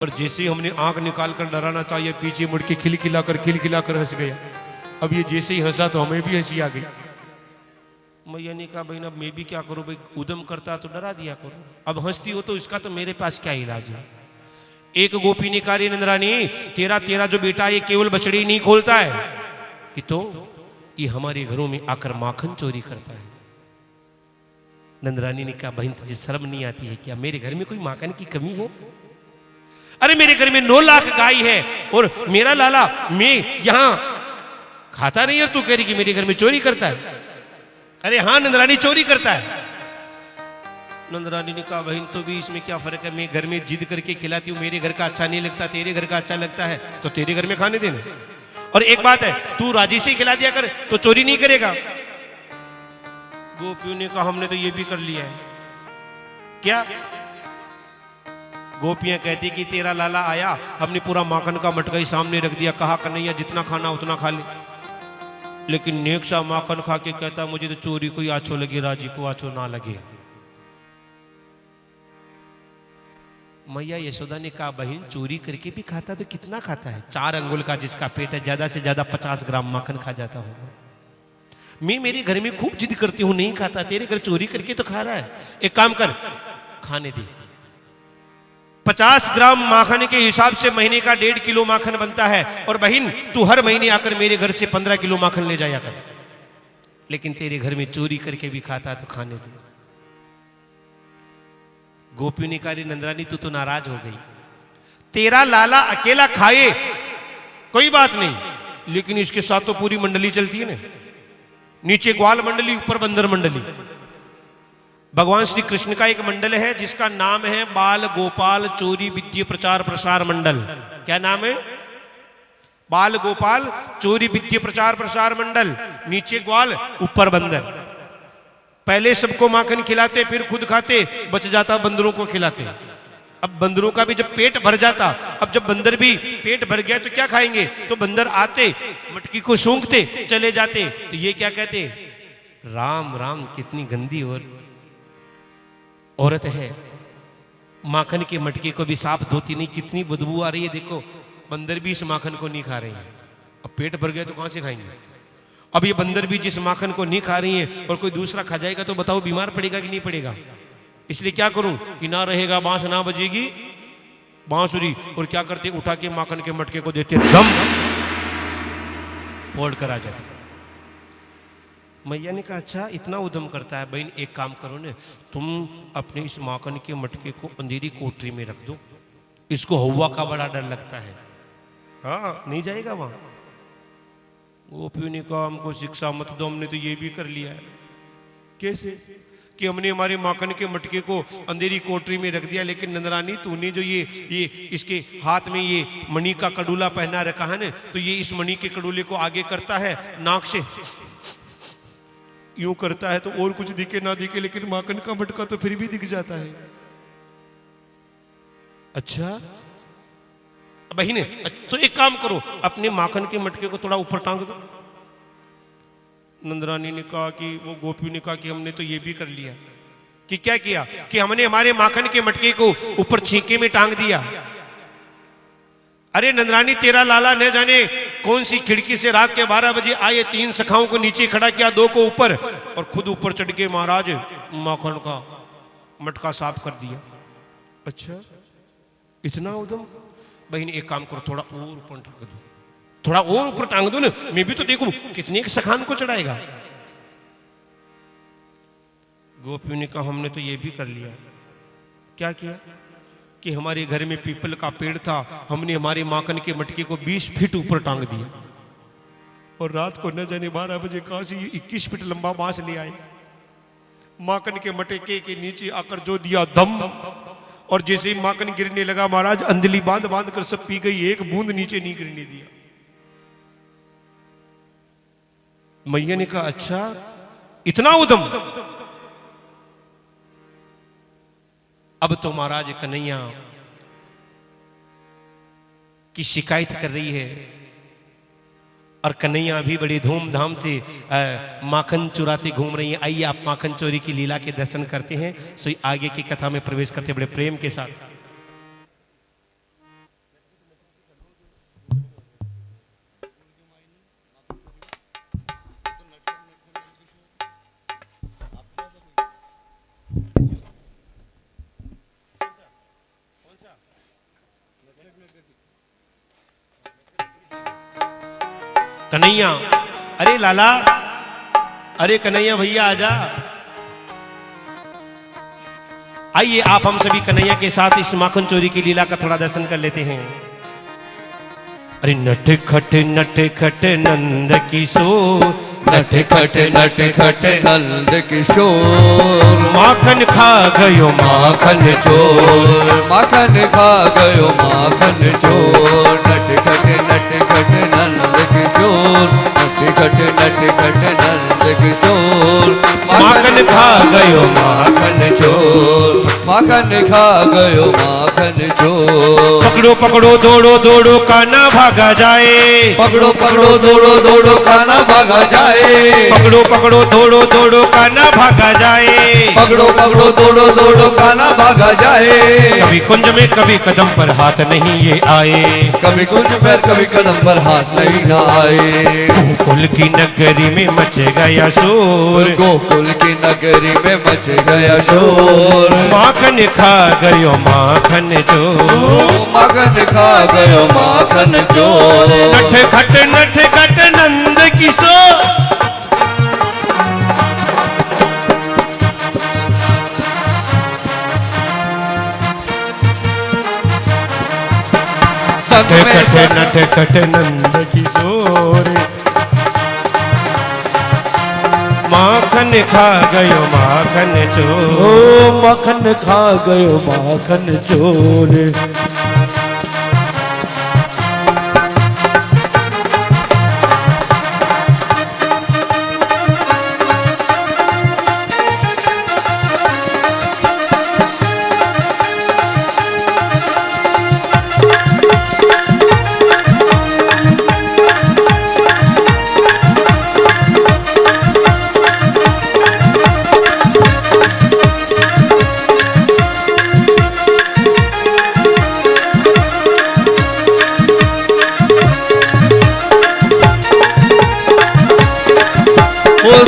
और जैसे ही हमने आंख निकाल कर डराना चाहिए, पीछे मुड़ के खिलखिलाकर हंस गया। अब ये जैसे ही हंसा तो हमें भी हंसी आ गई। मैया ने कहा, भाई अब मैं भी क्या करूं, भाई उदम करता तो डरा दिया करो, अब हंसती हो तो इसका तो मेरे पास क्या इलाज है। एक गोपी ने कहा, रे नंदरानी, तेरा जो बेटा ये केवल बछड़ी नहीं खोलता है कि तो ये हमारे घरों में आकर माखन चोरी करता है। नंदरानी ने कहा, बहन तुझे शर्म नहीं आती है क्या, मेरे घर में कोई माखन की कमी है? अरे मेरे घर में 9 लाख गाय है और मेरा लाला मैं यहां खाता नहीं है, तू कह रही कि मेरे घर में चोरी करता है? अरे हाँ नंदरानी, चोरी करता है। नंदरानी ने कहा, बहन तो भी इसमें क्या फर्क है, मैं घर में जिद करके खिलाती हूँ, मेरे घर का अच्छा नहीं लगता, तेरे घर का अच्छा लगता है तो तेरे घर में खाने देना। और एक बात है, तू राजी से खिला दिया कर तो चोरी नहीं करेगा। गोपियों ने कहा, हमने तो ये भी कर लिया है। क्या? गोपियां कहती कि तेरा लाला आया, हमने पूरा माखन का मटका ही सामने रख दिया, कहा कन्हैया जितना खाना उतना खा ले, लेकिन नेक सा माखन खा के कहता मुझे तो चोरी कोई आछो लगे, राजी को आछो ना लगे। मैया यशोदा ने कहा, बहन चोरी करके भी खाता तो कितना खाता है? 4 अंगुल का जिसका पेट है, ज्यादा से ज्यादा 50 ग्राम माखन खा जाता होगा। मैं मेरे घर में खूब जिद करती हूं, नहीं खाता, तेरे घर चोरी करके तो खा रहा है। एक काम कर, खाने दे। 50 ग्राम माखन के हिसाब से महीने का 1.5 किलो माखन बनता है, और बहन तू हर महीने आकर मेरे घर से 15 किलो माखन ले जाया कर, लेकिन तेरे घर में चोरी करके भी खाता तो खाने दे। गोपी ने कहा, नंदरानी तू तो नाराज हो गई, तेरा लाला अकेला खाए कोई बात नहीं, लेकिन इसके साथ तो पूरी मंडली चलती है ना, नीचे ग्वाल मंडली, ऊपर बंदर मंडली। भगवान श्री कृष्ण का एक मंडल है जिसका नाम है बाल गोपाल चोरी विद्या प्रचार प्रसार मंडल। क्या नाम है? बाल गोपाल चोरी विद्या प्रचार प्रसार मंडल। नीचे ग्वाल, ऊपर बंदर। पहले सबको माखन खिलाते, फिर खुद खाते, बच जाता बंदरों को खिलाते। अब बंदरों का भी जब पेट भर जाता, अब जब बंदर भी पेट भर गया तो क्या खाएंगे, तो बंदर आते, मटकी को सूंघते चले जाते, तो ये क्या कहते, राम राम कितनी गंदी और औरत है, माखन के मटके को भी साफ धोती नहीं, कितनी बदबू आ रही है, देखो बंदर भी इस माखन को नहीं खा रहे हैं। अब पेट भर गया तो कहां से खाएंगे? अब ये बंदर भी जिस माखन को नहीं खा रही है और कोई दूसरा खा जाएगा तो बताओ बीमार पड़ेगा कि नहीं पड़ेगा? इसलिए क्या करूं कि ना रहेगा बांस ना बजेगी बांसुरी, और क्या करते, उठा के माखन के मटके को देते, दम फोड़ कर आ जाते। मैया ने कहा, अच्छा इतना उद्यम करता है, बहन एक काम करो ना, तुम अपने इस माखन के मटके को अंधेरी कोठरी में रख दो, इसको हवा का बड़ा डर लगता है, हाँ नहीं जाएगा वहां। गोपियों ने कहा, हमको शिक्षा मत दो, हमने तो ये भी कर लिया है। कैसे? कि हमने हमारे माखन के मटके को अंधेरी कोठरी में रख दिया, लेकिन नंदरानी तूने जो ये इसके हाथ में ये मणि का कडूला पहना रखा है ना, तो ये इस मणि के कडूले को आगे करता है, नाक से यूं करता है तो और कुछ दिखे ना दिखे, लेकिन माखन का मटका तो फिर भी दिख जाता है। अच्छा बहिने, तो एक काम करो, अपने माखन के मटके को थोड़ा ऊपर टांग दो। नंदरानी ने कहा कि वो गोपी ने कहा कि हमने तो ये भी कर लिया। कि क्या किया? कि हमने हमारे माखन के मटके को ऊपर छींके में टांग दिया। अरे नंदरानी, तेरा लाला न जाने कौन सी खिड़की से रात के 12 बजे आए, 3 सखाओं को नीचे खड़ा किया, 2 को ऊपर, और खुद ऊपर चढ़ के महाराज माखन का मटका साफ कर दिया। अच्छा इतना उदम? बहन एक काम करो, थोड़ा और ऊपर टांग दो, थोड़ा और ऊपर टांग दो ना, मैं भी तो देखूं कितने एक सखान को चढ़ाएगा। गोपियों ने कहा, हमने तो ये भी कर लिया। क्या किया? कि हमारे घर में पीपल का पेड़ था, हमने हमारे माखन के मटके को 20 फीट ऊपर टांग दिया, और रात को न जाने 12 बजे कहां से 21 फीट लंबा बांस ले आए, माखन के मटके के नीचे आकर जो दिया दम, और जैसे ही माखन गिरने लगा महाराज अंजलि बांध बांध कर सब पी गई, एक बूंद नीचे नहीं गिरने दिया। मैया ने कहा, अच्छा इतना उदम? अब तो महाराज कन्हैया की शिकायत कर रही है, और कन्हैया भी बड़ी धूमधाम से माखन चुराते घूम रही है। आइए आप माखन चोरी की लीला के दर्शन करते हैं। सो आगे की कथा में प्रवेश करते बड़े प्रेम के साथ। कन्हैया, अरे लाला, अरे कन्हैया भैया आजा। आइए आप हम सभी कन्हैया के साथ इस माखन चोरी की लीला का थोड़ा दर्शन कर लेते हैं। अरे नट खट नंद किशोर, नट खट नंद किशोर, माखन खा गयो माखन चोर, माखन खा गयो माखन चोर। नट खट नंद किशोर, नट खट नंद किशोर, माखन खा गयो माखन चोर, माखन खा गयो माखन चोर। पकड़ो पकड़ो दौड़ो दौड़ो काना भागा जाए, पकड़ो पकड़ो दौड़ो दौड़ो काना भागा जाए, पकड़ो पकड़ो दौड़ो दौड़ो काना भागा जाए, पकड़ो पकड़ो दौड़ो दौड़ो काना भागा जाए। कभी कुंज में कभी कदम पर हाथ नहीं ये आए, कभी कुंज पर कभी कदम पर हाथ नहीं न आए। गोकुल की नगरी में मच गया शोर, गोकुल की नगरी में मच गया शोर। माखन खा गयो माखन चोर, माखन खा गयो माखन चोर। नट खट नंद किशोर। नट खट नंद किशोर, माखन खा गयो माखन चोर, ओ माखन खा गयो माखन चोर।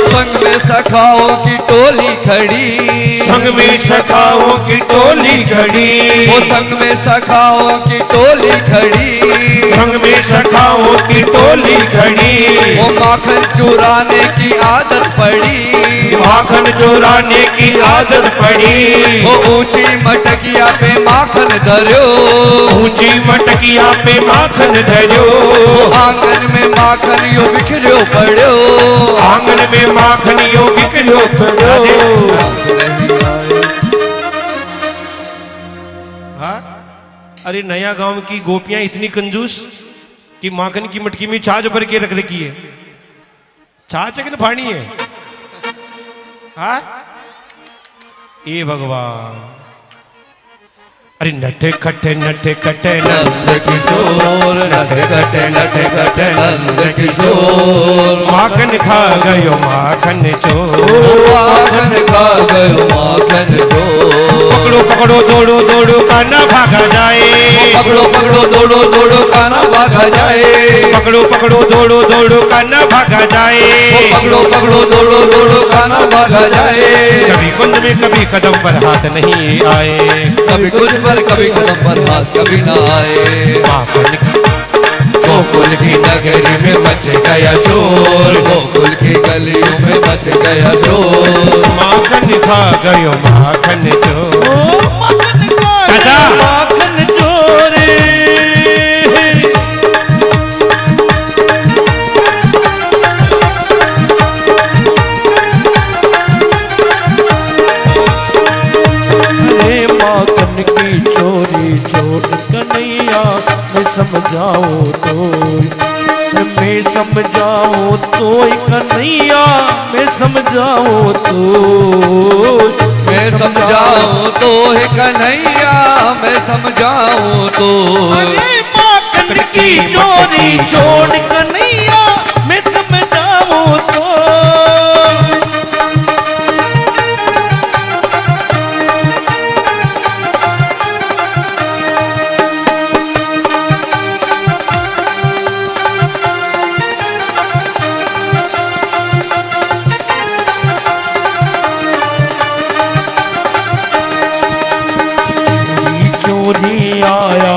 संग में सखाओं की टोली खड़ी, संग में सखाओं की टोली खड़ी, वो संग में सखाओं की टोली खड़ी, संग में सखाओं की टोली खड़ी। वो माखन चुराने की आदत पड़ी, माखन चुराने की आदत पड़ी। वो ऊंची मटकिया पे माखन धर्यो, ऊंची मटकिया पे माखन धर्यो, वो आंगन में माखन यो बिखर्यो पड़्यो, आंगन में माखन यो बिखर्यो पड़्यो। हाँ? अरे नया गांव की गोपियां इतनी कंजूस कि माखन की मटकी में छाछ भर के रख रखी है। छाछ है कि फाड़ी है? हाँ? ए भगवान, अरे नट खट नंद किशोर, नट खट नंद किशोर, माखन खा गयो माखन चोर, माखन खा गयो माखन चोर। पकड़ो पकड़ो दौड़ो दौड़ो काना भागा जाए, पकड़ो पकड़ो दौड़ो दौड़ो काना भागा जाए, पकड़ो पकड़ो दौड़ो दौड़ो काना भागा जाए, पकड़ो पकड़ो दौड़ो दौड़ो काना भागा जाए। कभी कुंज में कभी कदम पर हाथ नहीं आए, कभी कुछ पर कभी कदम पर हाथ कभी न आए। माखन गोकुल की नगरी में मच गया शोर, गोकुल की गलियों में मच गया शोर। माखन खा गयो माखन चोर। चाचा माखन चोर। अरे माखन की चोरी चोर कन्हैया, मैं समझाऊं तो, मैं समझाऊं तो कन्हैया, मैं समझाऊं तो, मैं समझाऊं तो है कन्हैया, मैं समझाऊं तो। अरे माखन की चोरी छोड़ कन्हैया, मैं समझाऊं तो। चोरी आया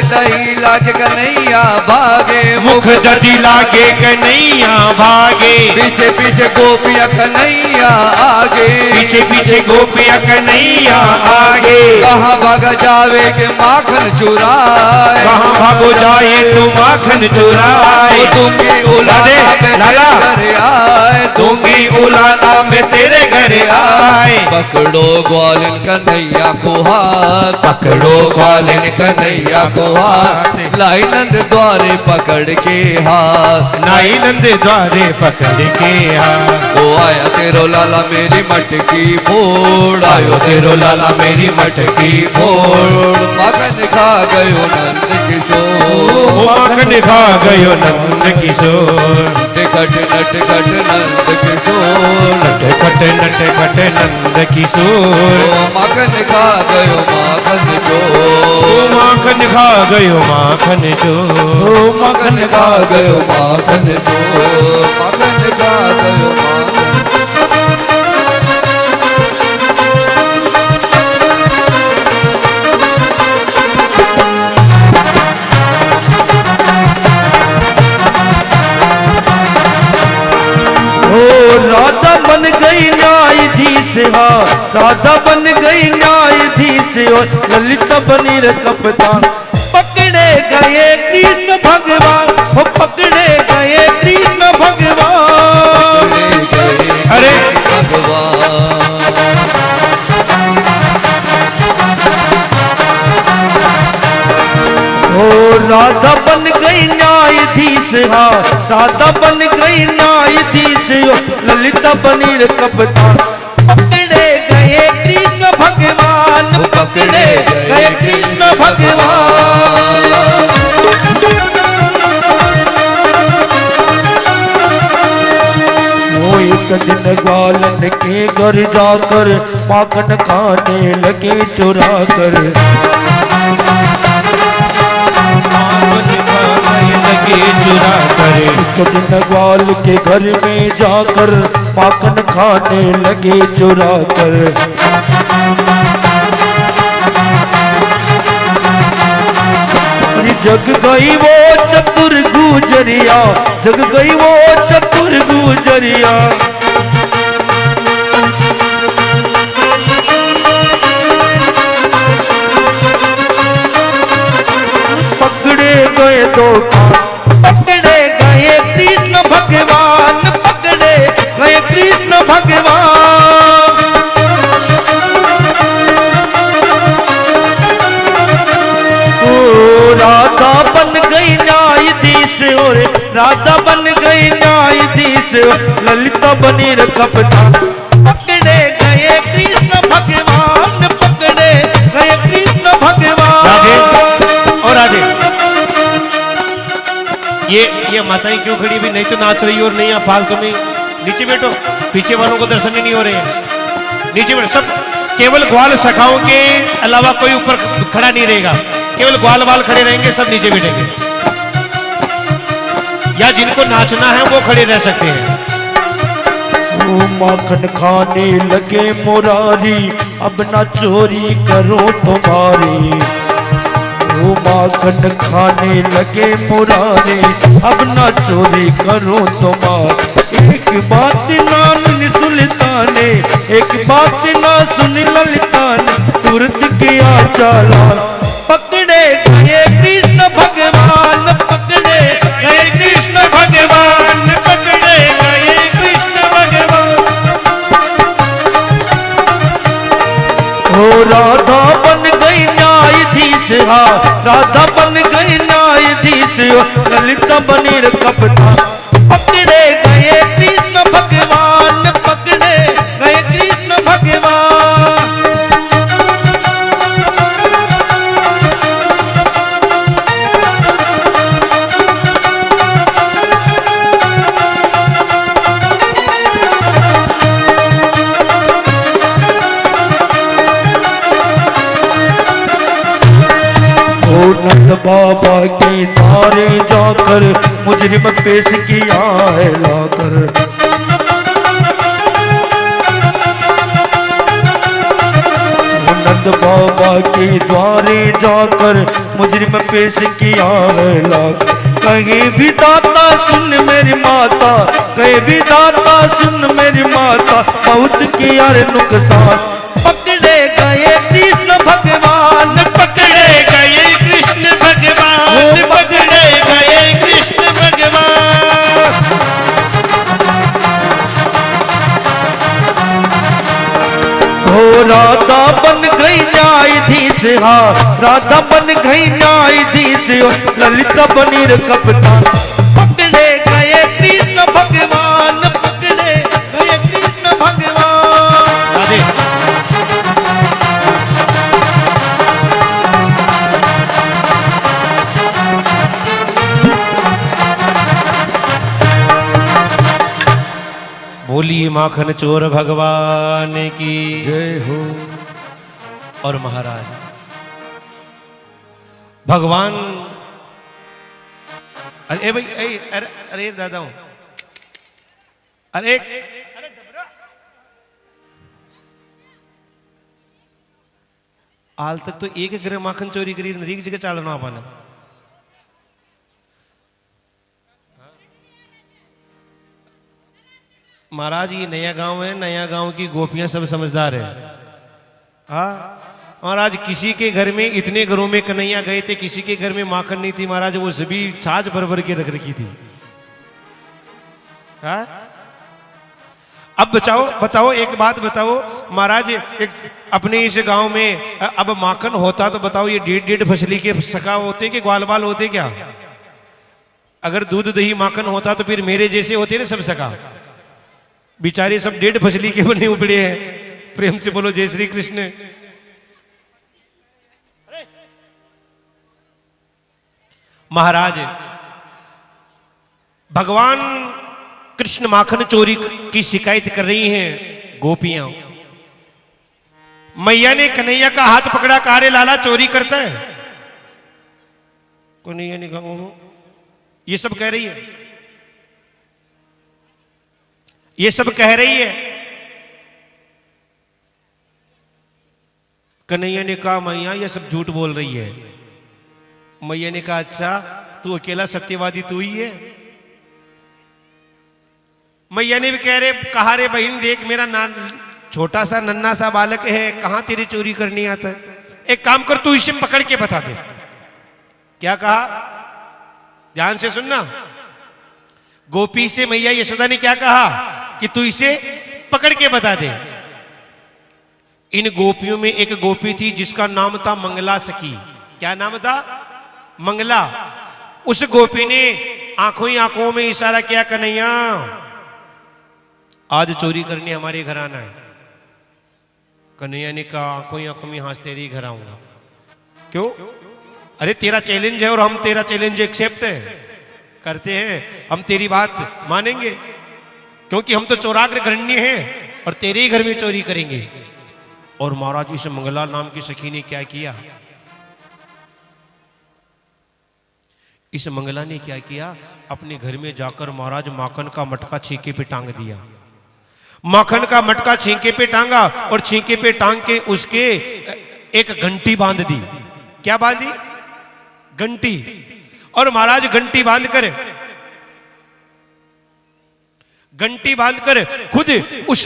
दही लाज कन्हैया भागे, मुख दधी लागे कन्हैया भागे, पीछे पीछे गोपिया कन्हैया आगे, पीछे पीछे गोपिया कन्हैया आगे। कहाँ भाग जावे के माखन चुराए, कहाँ भागो जाए तू माखन चुराए। दूंगी उलाना में तेरे घर आए, दूंगी उलाना में तेरे घर आए। पकड़ो ग्वालिन कन्हैया को हाथ, पकड़ो ग्वालिन कन्हैया को हाथ, लाई नंद द्वारे पकड़ के हाथ, नाई नंद द्वारे पकड़ के हाथ। ओ आया तेरो लाला मेरी मटकी फोड़, आयो तेरो लाला मेरी मटकी फोड़। मगन खा गयो नंद किशोर, मगन खा गयो नंद किशोर। नट खट नंद किशोर, नट खट नंद किशोर। मगन खा गयो माखन चोर, माखन खा गयो माखन चोर। मगन खा गयो माखन चोर, मगन खा गयो माखन। राधा बन गई न्यायाधीश, हाँ राधा बन गई न्यायाधीश, और ललिता बनी रे कप्तान। पकड़े गए कृष्ण भगवान, वो पकड़े गए कृष्ण भगवान। अरे ओ राधा बन गई न्यायाधीश, हाँ राधा बन गई न्यायाधीश, ललिता बनी रे कप्तान। पकड़े गए कृष्ण भगवान, पकड़े गए कृष्ण भगवान। वो एक दिन ग्वालन के घर जाकर माखन खाने लगे चुरा कर। लगे चुरा करे। एक दिन ग्वाल के घर में जाकर माखन खाने लगे चुरा कर। जग गई वो चतुर गुजरिया, जग गई वो चतुर गुजरिया। पकड़े गए दो, पकड़े गए कृष्ण भगवान, पकड़े गए कृष्ण भगवान। ओ राधा बन गई न्यायाधीश, और राधा बन गई न्यायाधीश, ललिता बनी रे कप्तान। पकड़े गए कृष्ण भगवान, पकड़े गए कृष्ण भगवान। और राधे, ये माताएं क्यों खड़ी भी? नहीं तो नाच रही और नहीं आप फालतू में। नीचे बैठो, पीछे वालों को दर्शन ही नहीं हो रहे हैं। नीचे बैठो सब, केवल ग्वाल सखाओं के अलावा कोई ऊपर खड़ा नहीं रहेगा। केवल ग्वाल वाल खड़े रहेंगे, सब नीचे बैठेंगे। या जिनको नाचना है वो खड़े रह सकते हैं। ओ माखन खाने लगे मुरारी, अब ना चोरी करो तुम्हारी। ओ माखन खाने लगे मुरारी, अब ना चोरी करो तुम्हारी। एक बात ना सुनी सुल्ताने, एक बात ना सुनी ललिता ने, तुरंत किया चालान। पकड़े गए कृष्ण भगवान, पकड़े गए कृष्ण भगवान, पकड़े गए कृष्ण भगवान। ओ राधा बन गई न्यायाधीश, हाँ राधा बन गई न्यायाधीश, ललिता बनी रे कप्तान। पकड़े गए कृष्ण भगवान, पकड़े गए कृष्ण भगवान। नंद बाबा के द्वारे जाकर मुजरिम पेश किया है लाकर। नंद नंद बाबा के द्वारे जाकर मुजरिम पेश किया है लाख। कहीं भी दाता सुन मेरी माता, कहीं भी दाता सुन मेरी माता, बहुत किया रे नुकसान। पकड़े गए कृष्ण भगवान, पकड़े गए कृष्ण भगवान, पकड़े गए कृष्ण भगवान। हो राधा बन गई न्यायाधीश, हाँ राधा बन गई न्यायाधीश, ललिता बनी रे कप्तान। पकड़े गए कृष्ण भगवान, पकड़े गए कृष्ण भगवान। राधे। बोलिए माखन चोर भगवान की जय हो। और महाराज भगवान, अरे भाई, अरे अरे दादा हूं, अरे हाल तक तो एक ग्रह माखन चोरी करी नदी की जगह चालना अपन। महाराज ये नया गांव है, नया गांव की गोपियां सब समझदार है। हाँ महाराज, किसी के घर में, इतने घरों में कन्हैया गए थे, किसी के घर में माखन नहीं थी महाराज, वो सभी छाछ भर भर के रख रखी थी। हाँ? अब बताओ एक बात बताओ महाराज, एक अपने इस गांव में अब माखन होता तो बताओ ये 1.5 फसली के सका होते कि ग्वाल बाल होते क्या? अगर दूध दही माखन होता तो फिर मेरे जैसे होते ना सब सका। बेचारे सब 1.5 फसली के बने उपड़े हैं। प्रेम से बोलो जय श्री कृष्ण। महाराज भगवान कृष्ण माखन चोरी की शिकायत कर रही हैं गोपियां। मैया ने कन्हैया का हाथ पकड़ा, कहा रे लाला चोरी करता है। कन्हैया ने कहा ये सब कह रही है, ये सब कह रही है। कन्हैया ने कहा मैया ये सब झूठ बोल रही है। मैया ने कहा अच्छा तू अकेला सत्यवादी तू ही है? मैया ने भी कहा रे बहन देख मेरा छोटा सा नन्ना सा बालक है, कहां तेरी चोरी करनी आता है। एक काम कर तू इसे पकड़ के बता दे। क्या कहा? ध्यान से सुनना। गोपी से मैया यशोदा ने क्या कहा कि तू इसे पकड़ के बता दे। इन गोपियों में एक गोपी थी जिसका नाम था मंगला सखी। क्या नाम था? मंगला। उस गोपी ने आंखों ही आंखों में इशारा किया कन्हैया आज चोरी करने हमारे घर आना है। कन्हैया ने कहा आंखों ही आंखों में हाथ तेरे ही घर आऊंगा। क्यों? अरे तेरा चैलेंज है और हम तेरा चैलेंज एक्सेप्ट करते हैं, हम तेरी बात मानेंगे क्योंकि हम तो चौराग्र गण्य हैं और तेरे ही घर में चोरी करेंगे। और महाराज इस मंगला नाम की सखी ने क्या किया? इस मंगला ने क्या किया? अपने घर में जाकर महाराज माखन का मटका छींके पे टांग दिया। माखन का मटका छींके पे टांगा और छींके पे टांग के उसके एक घंटी बांध दी। क्या बांधी? घंटी। और महाराज घंटी बांधकर खुद उस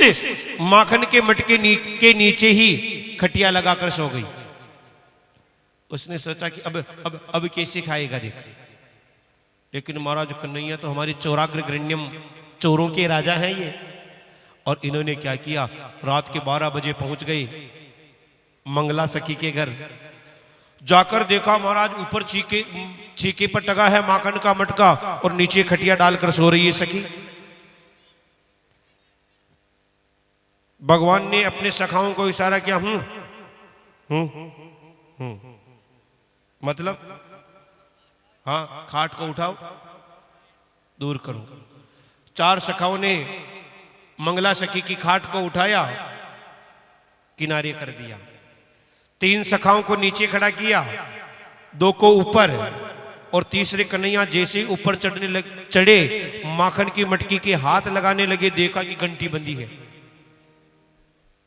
माखन के मटके के नीचे ही खटिया लगाकर सो गई। उसने सोचा कि अब कैसे खाएगा देख। लेकिन महाराज कन्हैया तो हमारी चौराग्र गृण्यम चोरों के राजा हैं ये। और इन्होंने क्या किया? रात के 12 बजे पहुंच गए मंगला सखी के घर। जाकर देखा महाराज ऊपर छीके पर टंगा है माखन का मटका और नीचे खटिया डालकर सो रही है सखी। भगवान ने अपने सखाओं को इशारा किया। मतलब हाँ खाट को उठाओ दूर करो। 4 सखाओं ने मंगला सखी की खाट को उठाया, किनारे कर दिया। 3 सखाओं को नीचे खड़ा किया, 2 को ऊपर और तीसरे कन्हैया जैसे ऊपर चढ़े माखन की मटकी के हाथ लगाने लगे, देखा कि घंटी बंदी है।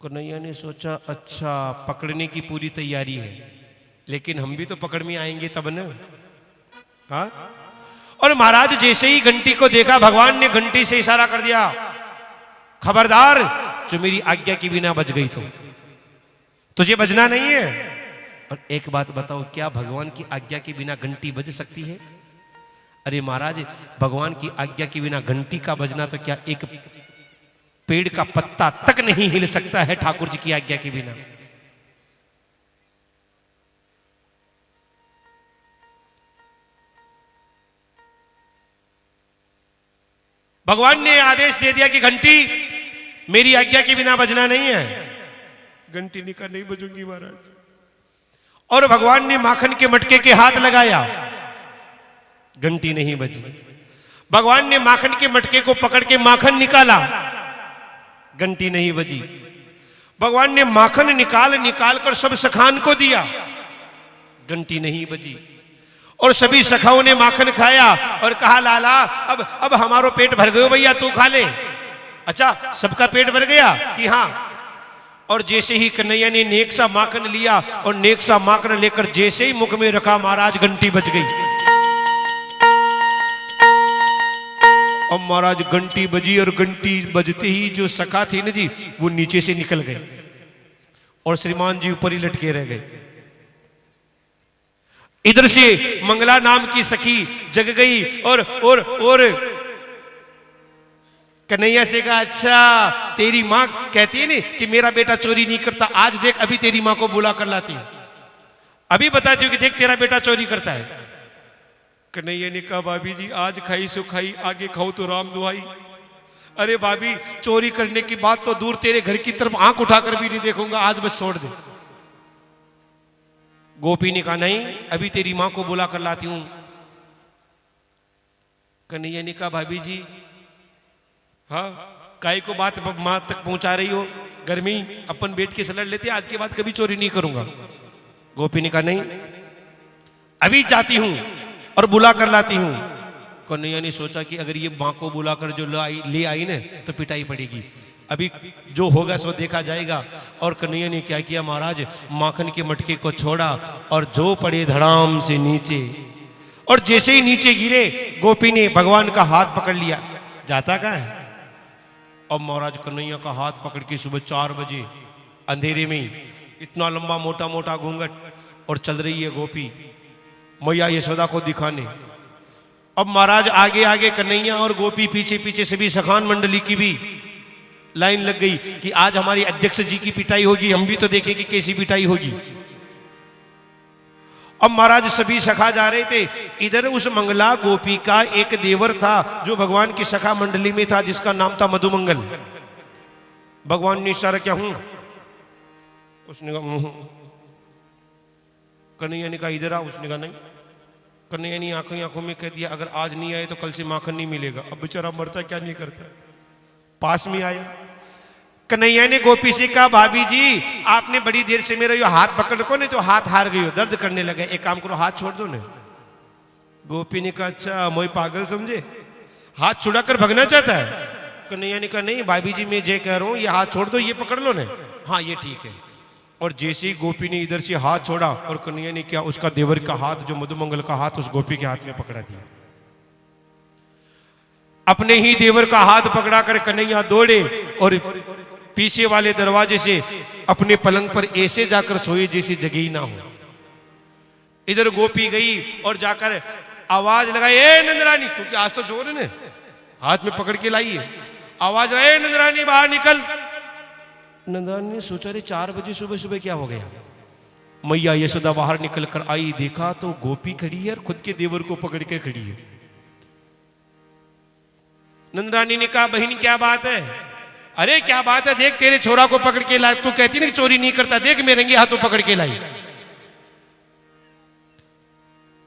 कन्हैया ने सोचा अच्छा पकड़ने की पूरी तैयारी है, लेकिन हम भी तो पकड़ में आएंगे तब न। हाँ? और महाराज जैसे ही घंटी को देखा, भगवान ने घंटी से इशारा कर दिया, खबरदार जो मेरी आज्ञा के बिना बज गई तो तुझे बजना नहीं है। और एक बात बताओ, क्या भगवान की आज्ञा के बिना घंटी बज सकती है? अरे महाराज, भगवान की आज्ञा के बिना घंटी का बजना तो क्या एक पेड़ का पत्ता तक नहीं हिल सकता है ठाकुर जी की आज्ञा के बिना। भगवान ने आदेश दे दिया कि घंटी मेरी आज्ञा के बिना बजना नहीं है। घंटी ने कहा नहीं बजूंगी महाराज। और भगवान ने माखन के मटके के हाथ लगाया, घंटी नहीं बजी। भगवान ने माखन के मटके को पकड़ के माखन निकाला, घंटी नहीं बजी। भगवान ने माखन निकाल कर सब सखान को दिया, घंटी नहीं बजी। और सभी सखाओं ने माखन खाया और कहा लाला अब हमारो पेट भर गयो भैया, तू खा ले। अच्छा, सबका पेट भर गया कि हाँ। और जैसे ही कन्हैया ने नेक सा माखन लिया और नेक सा माखन लेकर जैसे ही मुख में रखा, महाराज घंटी बज गई। अब महाराज घंटी बजी और घंटी बजते ही जो सखा थे ना जी, वो नीचे से निकल गए और श्रीमान जी ऊपर ही लटके रह गए। इधर से मंगला नाम की सखी जग गई और कन्हैया से कहा अच्छा तेरी मां कहती है ना कि मेरा बेटा चोरी नहीं करता, आज देख अभी तेरी मां को बुला कर लाती हूं, अभी बताती हूं कि देख तेरा बेटा चोरी करता है। कन्हैया ने कहा भाभी जी आज खाई सो खाई, आगे खाओ तो राम दुहाई। अरे भाभी चोरी करने की बात तो दूर, तेरे घर की तरफ आंख उठाकर भी नहीं देखूंगा, आज बस छोड़ दे। गोपी ने कहा नहीं अभी तेरी मां को बुला कर लाती हूं। कन्हैया ने कहा भाभी जी हाँ काय को बात मां तक पहुंचा रही हो, गर्मी अपन बैठ के सलट लेते, आज के बाद कभी चोरी नहीं करूंगा। गोपी ने कहा नहीं अभी जाती हूं और बुला कर लाती हूं। कन्हैया ने सोचा कि अगर ये मां को बुलाकर जो ले आई ना तो पिटाई पड़ेगी, अभी जो होगा सो देखा जाएगा। और कन्हैया ने क्या किया महाराज, माखन के मटके को छोड़ा और जो पड़े धड़ाम से नीचे, और जैसे ही नीचे गिरे गोपी ने भगवान का हाथ पकड़ लिया। जाता कहाँ है? अब महाराज कन्हैया का हाथ पकड़ के सुबह 4 बजे अंधेरे में इतना लंबा मोटा मोटा घूंघट और चल रही है गोपी मैया यशोदा को दिखाने। अब महाराज आगे आगे कन्हैया और गोपी, पीछे पीछे सभी सखान मंडली की भी लाइन लग गई कि आज हमारी अध्यक्ष जी की पिटाई होगी, हम भी तो देखें कि कैसी पिटाई होगी। अब महाराज सभी सखा जा रहे थे, इधर उस मंगला गोपी का एक देवर था जो भगवान की सखा मंडली में था, जिसका नाम था मधुमंगल। भगवान ने इशारा क्या हूं, उसने कहा कन्हैया ने कहा इधर आ, उसने कहा नहीं। कन्हैया ने आंखों में कह दिया अगर आज नहीं आए तो कल से माखन नहीं मिलेगा। अब बेचारा मरता क्या नहीं करता, पास में आया। कन्हैया ने गोपी से कहा भाभी जी आपने बड़ी देर से मेरा ये हाथ पकड़ को, नहीं तो हाथ हार गई हो, दर्द करने लगे, एक काम करो हाथ छोड़ दो ना। गोपी ने कहा अच्छा मोई पागल समझे, हाथ छुड़ा कर भगना चाहता है। कन्हैया ने कहा नहीं भाभी जी मैं जे कह रहा हूं ये हाथ छोड़ दो, ये पकड़ लो ना। हाँ ये ठीक है। और जैसे ही गोपी ने इधर से हाथ छोड़ा और कन्हैया ने क्या उसका देवर का हाथ, जो मधुमंगल का हाथ, उस गोपी के हाथ में पकड़ा दिया। अपने ही देवर का हाथ पकड़ा कर कन्हैया दौड़े और पीछे वाले दरवाजे से अपने पलंग पर ऐसे जाकर सोए जैसे जगह ही ना हो। इधर गोपी गई और जाकर आवाज लगाई ए नंदरानी, क्योंकि आज तो जोर है ना, हाथ में पकड़ के लाई है। आवाज ए नंदरानी बाहर निकल। नंदरानी ने सोचा रे 4 बजे सुबह सुबह क्या हो गया। मैया यशोदा बाहर निकल कर आई, देखा तो गोपी खड़ी है और खुद के देवर को पकड़ के खड़ी है। नंदरानी ने कहा बहन क्या बात है? अरे क्या बात है, देख तेरे छोरा को पकड़ के लाई, तू कहती ना कि चोरी नहीं करता, देख मेरे रंगे हाथों पकड़ के लाई।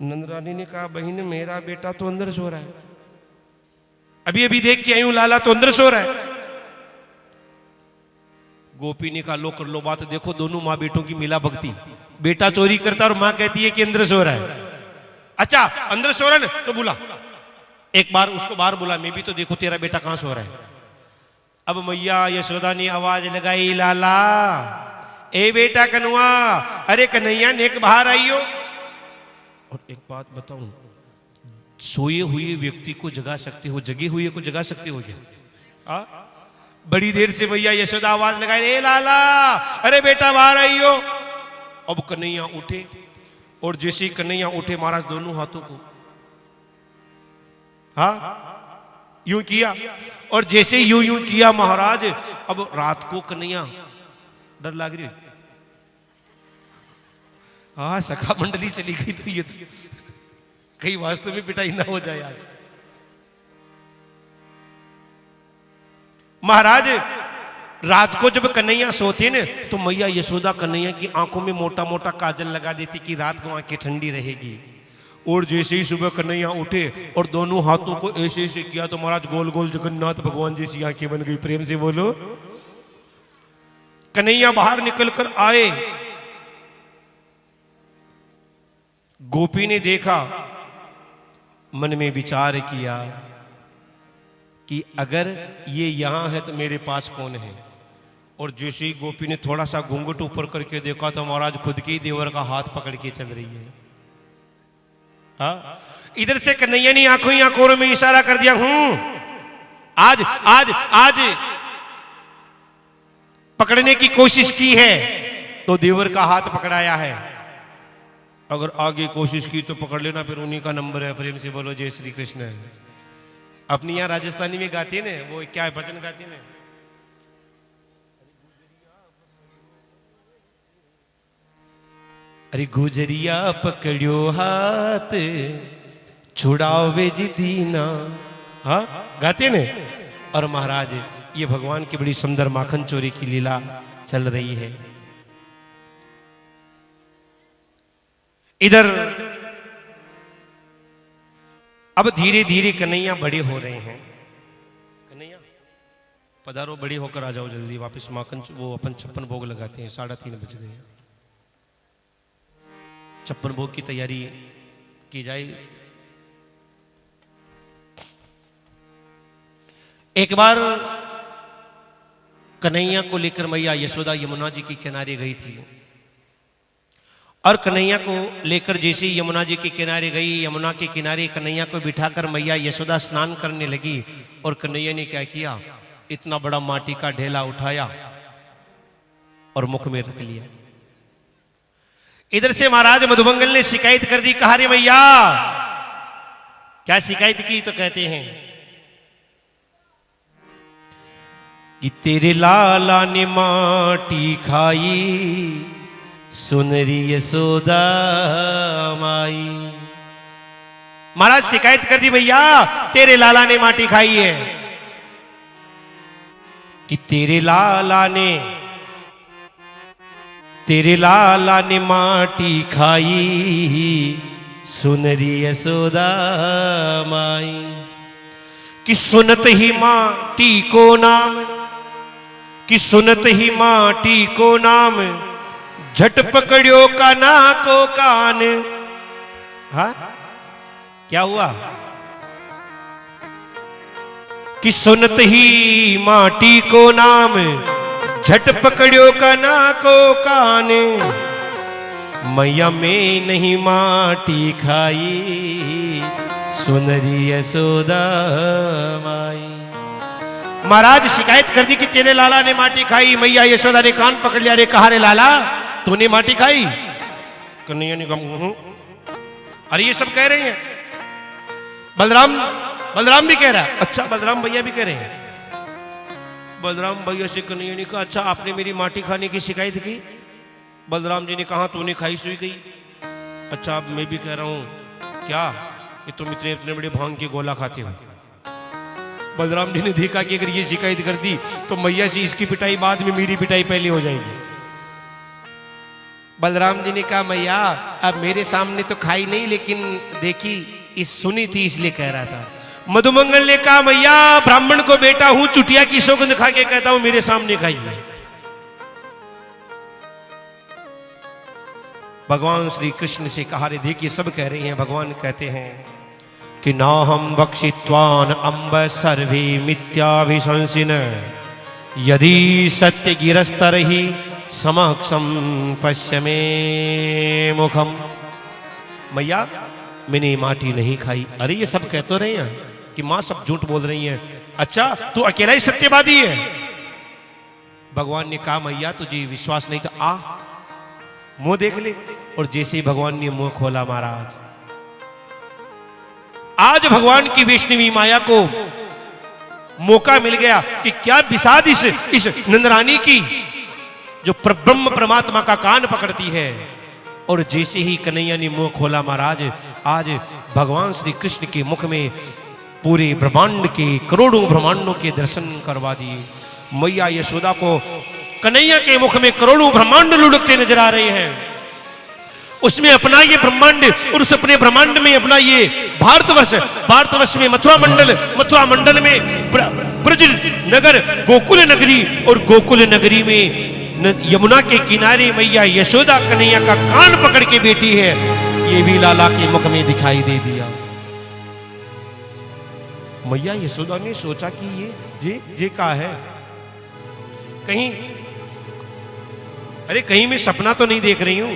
नंदरानी ने कहा बहन मेरा बेटा तो अंदर सो रहा है, अभी अभी देख के आई हूं, लाला तो अंदर सो रहा है। गोपी ने कहा लो कर लो बात, देखो दोनों माँ बेटों की मिला भक्ति, बेटा चोरी करता और माँ कहती है कि अंदर सो रहा है। अच्छा अंदर सो रहा है ना तो बुला, एक बार उसको बाहर बुला, मैं भी तो देखो तेरा बेटा कहां सो रहा है। अब मैया यशोदा ने आवाज लगाई, लाला ए बेटा कनुआ, अरे कन्हैया नेक बाहर आइयो। और एक बात बताऊं, सोए हुए व्यक्ति को जगा सकते हो, जगे हुए को जगा सकते हो क्या? बड़ी देर से मैया यशोदा आवाज लगाई, ए लाला अरे बेटा बाहर आइयो। अब कन्हैया उठे और जैसे कन्हैया उठे महाराज दोनों हाथों को यूं किया, और जैसे यूं किया महाराज, अब रात को कन्हैया डर लग रही, सखा मंडली चली गई तो ये तो कहीं वास्तव में पिटाई ना हो जाए आज। महाराज रात को जब कन्हैया सोते न तो मैया यशोदा कन्हैया की आंखों में मोटा मोटा काजल लगा देती कि रात को आंखें ठंडी रहेगी। और जैसे ही सुबह कन्हैया उठे और दोनों हाथों को ऐसे ऐसे किया तो महाराज गोल गोल जगन्नाथ भगवान जैसी आंखें बन गई। प्रेम से बोलो। कन्हैया बाहर निकल कर आए, गोपी ने देखा, मन में विचार किया कि अगर ये यहां है तो मेरे पास कौन है। और जैसे ही गोपी ने थोड़ा सा घूंघट ऊपर करके देखा तो महाराज खुद के ही देवर का हाथ पकड़ के चल रही है। इधर से कन्हैया ने आंखों ही आंखों में इशारा कर दिया, आज आज आज पकड़ने की कोशिश की है तो देवर का हाथ पकड़ाया है, अगर आगे कोशिश की तो पकड़ लेना, फिर उन्हीं का नंबर है। प्रेम से बोलो जय श्री कृष्ण। अपनी यहां राजस्थानी में गाते हैं ना, वो क्या है भजन गाते हैं, अरे गुजरिया पकड़ियो हाथ छुड़ावे जी दीना, गाते ने। और महाराज ये भगवान की बड़ी सुंदर माखन चोरी की लीला चल रही है। इधर अब धीरे धीरे कन्हैया बड़े हो रहे हैं। कन्हैया पधारो, बड़े होकर आ जाओ जल्दी वापस। माखन वो अपन 56 भोग लगाते हैं, 3:30 बज गए। 56 भोग की तैयारी की जाए। एक बार कन्हैया को लेकर मैया यशोदा यमुना जी के किनारे गई थी, और कन्हैया को लेकर जैसे यमुना जी के किनारे गई, यमुना के किनारे कन्हैया को बिठाकर मैया यशोदा स्नान करने लगी। और कन्हैया ने क्या किया, इतना बड़ा माटी का ढेला उठाया और मुख में रख लिया। इधर से महाराज मधुमंगल ने शिकायत कर दी, कहा रे मैया क्या शिकायत की, तो कहते हैं कि तेरे लाला ने माटी खाई सुनरी यशोदा माई। महाराज शिकायत कर दी, भैया तेरे लाला ने माटी खाई है, कि तेरे लाला ने माटी खाई सुनरी यशोदा माई। कि सुनत ही माटी को नाम, कि सुनत ही माटी को नाम, झट पकड़ियो काना को कान। क्या हुआ, कि सुनत ही माटी को नाम, झट पकड़ियो काना को कान। मैया में नहीं माटी खाई सुनरी यशोदा माई। महाराज शिकायत कर दी कि तेरे लाला ने माटी खाई। मैया यशोदा ने कान पकड़ लिया, रे कहा रे लाला तूने माटी खाई? कन्हैया ने कहा अरे ये सब कह रहे हैं, बलराम भी कह रहा है। अच्छा बलराम भैया भी कह रहे हैं। बलराम भैया से कन्हैया ने कहा अच्छा आपने मेरी माटी खाने की शिकायत की? बलराम जी ने कहा तूने खाई सुई गई। अच्छा अब मैं भी कह रहा हूं क्या कि तुम इतने बड़े भांग के गोला खाते हो। बलराम जी ने देखा कि अगर ये शिकायत कर दी तो मैया से इसकी पिटाई बाद में, मेरी पिटाई पहले हो जाएगी। बलराम जी ने कहा मैया अब मेरे सामने तो खाई नहीं, लेकिन देखी इस सुनी थी इसलिए कह रहा था। मधुमंगल ने कहा मैया ब्राह्मण को बेटा हूं, चुटिया की सौगंध खा के कहता हूं मेरे सामने खाई है। भगवान श्री कृष्ण से कहा रे देखिए सब कह रहे हैं। भगवान कहते हैं कि ना हम बक्षित्वान अम्ब सर्वे मिथ्याभिशंसिन यदि सत्य गिरस्तर ही समक्षम पश्य में मुखम। मैया मैंने माटी नहीं खाई। अरे ये सब कह तो रहे हैं कि माँ सब झूठ बोल रही हैं। अच्छा तू अकेला ही सत्यवादी है? भगवान ने कहा मैया तुझे विश्वास नहीं तो आ मुंह देख ले। और जैसे ही भगवान ने मुंह खोला महाराज, आज भगवान की वैष्णवी माया को मौका मिल गया कि क्या विषाद इस नंदरानी की जो ब्रह्म परमात्मा का कान पकड़ती है। और जैसे ही कन्हैया ने मुंह खोला महाराज, आज भगवान श्री कृष्ण के मुख में पूरे ब्रह्मांड के करोड़ों ब्रह्मांडों के दर्शन करवा दिए। मैया यशोदा को कन्हैया के मुख में करोड़ों ब्रह्मांड लुढ़कते नजर आ रहे हैं। उसमें अपना ये ब्रह्मांड और उस अपने ब्रह्मांड में अपना ये भारतवर्ष में मथुरा मंडल में ब्रज नगर गोकुल नगरी, और गोकुल नगरी में यमुना के किनारे मैया यशोदा कन्हैया का कान पकड़ के बैठी है। ये भी लाला के मुख में दिखाई दे दिया। मैया यशोदा ने सोचा कि ये क्या है, कहीं मैं सपना तो नहीं देख रही हूं।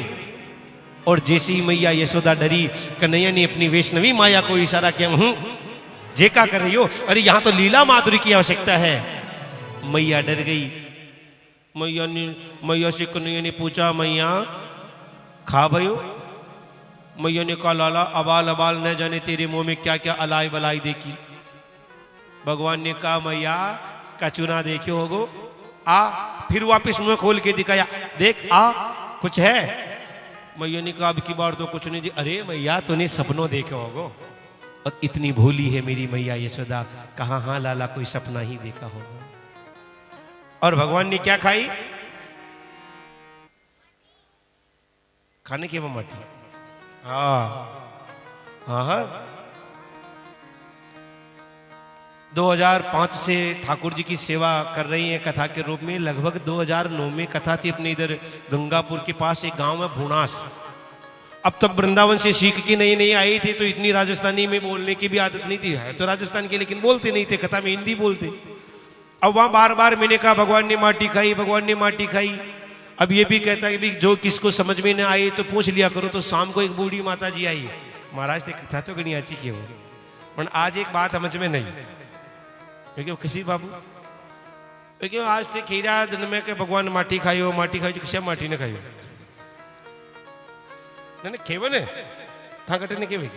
और जैसी मैया यशोदा डरी, कन्हैया ने अपनी वैष्णवी माया को इशारा किया, जे क्या कर रही हो? अरे यहां तो लीला माधुरी की आवश्यकता है। मैया डर गई। मैया से कन्हैया ने पूछा, मैया खा भयो? मैया ने कहा, लाला अबाल अबाल न जाने तेरे मुंह में क्या क्या अलाई बलाई देखी। भगवान ने कहा, मैया कचुना देखे होगो, आ। फिर वापस मुंह खोल के दिखाया, देख आ कुछ है। मैया ने कहा, अब की बार तो कुछ नहीं। अरे मैया तूने सपनों देखे होगो, और इतनी भोली है मेरी मैया यशोदा। कहा हाँ लाला कोई सपना ही देखा होगा। और भगवान ने क्या खाई? खाने की वो माटी। हाँ 2005 से ठाकुर जी की सेवा कर रही हैं कथा के रूप में। लगभग 2009 में कथा थी अपने इधर गंगापुर के पास एक गांव है भूनास। अब तक वृंदावन से सीख के नई आई थे, तो इतनी राजस्थानी में बोलने की भी आदत नहीं थी। है तो राजस्थान के, लेकिन बोलते नहीं थे, कथा में हिंदी बोलते। अब वहां बार बार मैंने कहा भगवान ने माटी खाई, भगवान ने माटी खाई। अब ये भी कहता है कि जो किसको समझ में न आए तो पूछ लिया करो। तो शाम को एक बूढ़ी माता जी आई, महाराज से कथा तो गणी अच्छी क्यों, पर आज एक बात समझ में नहीं। क्योंकि किसी बाबू क्योंकि आज से खीरा दिन में के भगवान माटी खाई किसी माटी ने खाई नहीं खेवन है था कटे ने केवे।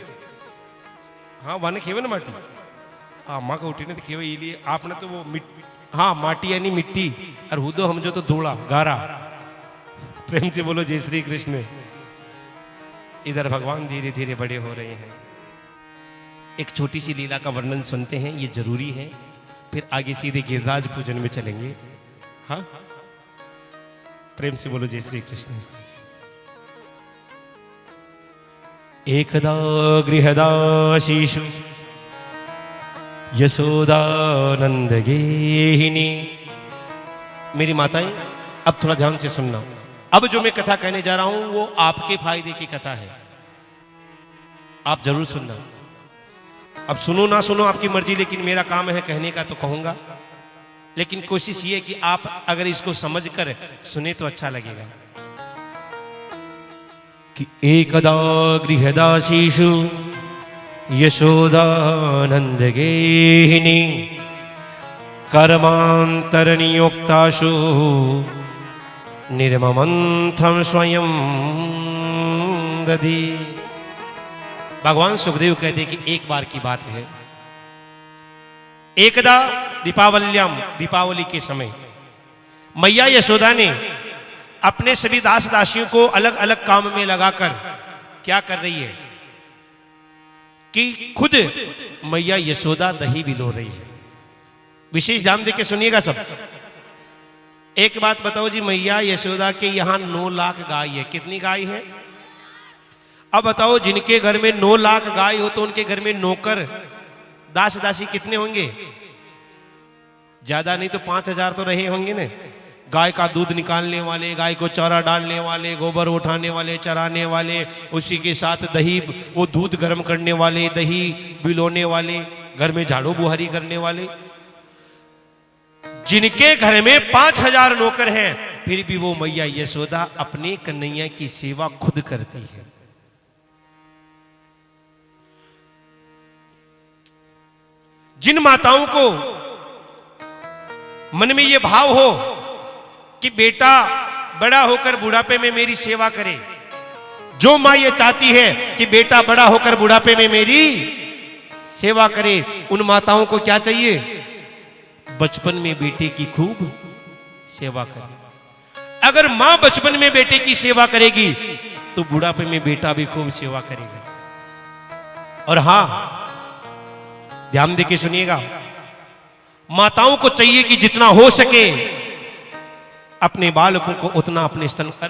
हाँ वाने खेवन माटी, हाँ माँ का उठी ने तो खेवे लिए आपने तो वो हाँ माटी यानी मिट्टी, और हुदो हम जो तो धूड़ा गारा। प्रेम से बोलो जय श्री कृष्ण। इधर भगवान धीरे धीरे बड़े हो रहे हैं। एक छोटी सी लीला का वर्णन सुनते हैं, ये जरूरी है, फिर आगे सीधे गिरिराज पूजन में चलेंगे। हाँ प्रेम से बोलो जय श्री कृष्ण। एकदा गृहदाशीषु यशोदानंद गेहिनी। मेरी माताएं अब थोड़ा ध्यान से सुनना। अब जो मैं कथा कहने जा रहा हूं वो आपके फायदे की कथा है, आप जरूर सुनना। अब सुनो ना सुनो आपकी मर्जी, लेकिन मेरा काम है कहने का तो कहूंगा। लेकिन कोशिश ये कि आप अगर इसको समझकर सुने तो अच्छा लगेगा। कि एकदा गृहदासीषु यशोदानंद गेहिनी कर्मांतरनियोक्तासु निर्ममंथम स्वयं दधी। भगवान सुखदेव कहते कि एक बार की बात है, एकदा दीपावल्याम, दीपावली के समय मैया यशोदा ने अपने सभी दास दासियों को अलग अलग काम में लगाकर क्या कर रही है कि खुद मैया यशोदा दही बिलो रही है। विशेष ध्यान देके सुनिएगा सब। एक बात बताओ जी, मैया यशोदा के यहां 9 लाख गाय है। कितनी गाय है? अब बताओ, जिनके घर में 9 लाख गाय हो तो उनके घर में नौकर दास दासी कितने होंगे? ज्यादा नहीं तो 5000 तो रहे होंगे ना। गाय का दूध निकालने वाले, गाय को चारा डालने वाले, गोबर उठाने वाले, चराने वाले, उसी के साथ दही, वो दूध गर्म करने वाले, दही बिलोने वाले, घर में झाड़ू बुहारी करने वाले। जिनके घर में 5000 नौकर हैं, फिर भी वो मैया यशोदा अपने कन्हैया की सेवा खुद करती है। जिन माताओं को मन में ये भाव हो कि बेटा बड़ा होकर बुढ़ापे में मेरी सेवा करे, जो मां ये चाहती है कि बेटा बड़ा होकर बुढ़ापे में मेरी सेवा करे, उन माताओं को क्या चाहिए? बचपन में बेटे की खूब सेवा करे। अगर मां बचपन में बेटे की सेवा करेगी तो बुढ़ापे में बेटा भी खूब सेवा करेगा। और हां, ध्यान देके सुनिएगा, माताओं को चाहिए कि जितना हो सके अपने बालकों को उतना अपने स्तन पर